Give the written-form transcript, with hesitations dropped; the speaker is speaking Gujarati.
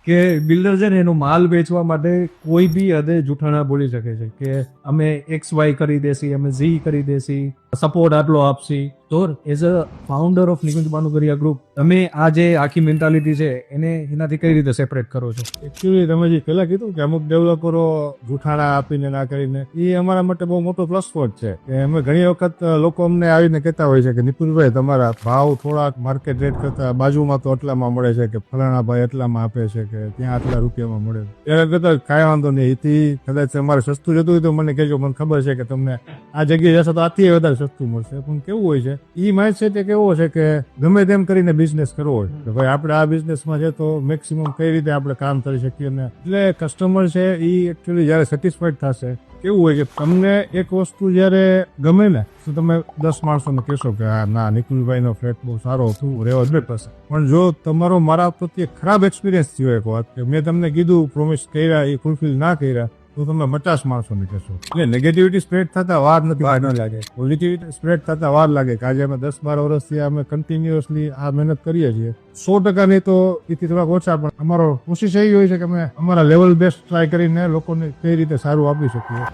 કે બિલ્ડર છે ને એનો માલ વેચવા માટે કોઈ બી હદે જૂઠાણા બોલી શકે છે કે અમે XY કરી દેસી, અમે Z કરી દેસી, સપોર્ટ આટલો આપશી. તો as a founder of Nikunj Banugariya group તમે આ જે આખી મેન્ટાલિટી છે એને એનાથી કઈ રીતે સેપરેટ કરો છો? એકચ્યુઅલી તમે જે પહેલા કીધું કે અમુક ડેવલપરો જૂઠાણા આપીને ના કરીને, એ અમારા માટે બહુ મોટો પ્લસ પોઈન્ટ છે કે અમે ઘણી વખત લોકો અમને આવીને કહેતા હોય છે કે નિપુલભાઈ તમારા ભાવ થોડાક માર્કેટ રેટ કરતા બાજુમાં તો એટલામાં મળે છે કે ફલાણા ભાઈ એટલામાં આપે છે કે ત્યાં આટલા રૂપિયામાં મળે છે. ત્યારે કહેતા કાંઈ વાંધો નહીં, એથી કદાચ અમારે સસ્તું જતું હોય તો મને કહેજો, મને ખબર છે કે તમને આ જગ્યાએ જશો તો આથી વધારે સસ્તું મળશે. પણ કેવું હોય છે, ઈ માઇન્ડસેટ એક એવો છે કે ગમે તેમ કરીને બિઝનેસ કરવો હોય કે ભાઈ આપણે આ બિઝનેસમાં છે તો મેક્સિમમ કઈ રીતે આપણે કામ કરી શકીએ ને. એટલે કસ્ટમર છે એ એકચ્યુઅલી જયારે સેટિસ્ફાઈડ થશે, કેવું હોય કે તમને એક વસ્તુ જયારે ગમે ને તો તમે 10 માણસોને કહેશો કે હા ના નિકુલભાઈનો ફ્લેટ બહુ સારો હતું, રહેવા જ પડશે. પણ જો તમારો મારા પ્રત્યે ખરાબ એક્સપિરિયન્સ થયો એક વાત કે મેં તમને કીધું પ્રોમિસ કર્યા એ ફૂલફિલ ના કર્યા, તો તમે 50 માણસોને કહેશો. એટલે નેગેટિવિટી સ્પ્રેડ થતા વાર ન લાગે, પોઝિટિવિટી સ્પ્રેડ થતા વાર લાગે કે આજે અમે 10-12 વર્ષથી અમે કન્ટિન્યુઅસલી આ મહેનત કરીએ છીએ. 100% નહીં તો એથી થોડાક ઓછા, પણ અમારો કોશિશ એવી હોય છે કે અમે અમારા લેવલ બેસ્ટ ટ્રાય કરીને લોકોને કઈ રીતે સારું આપી શકીએ.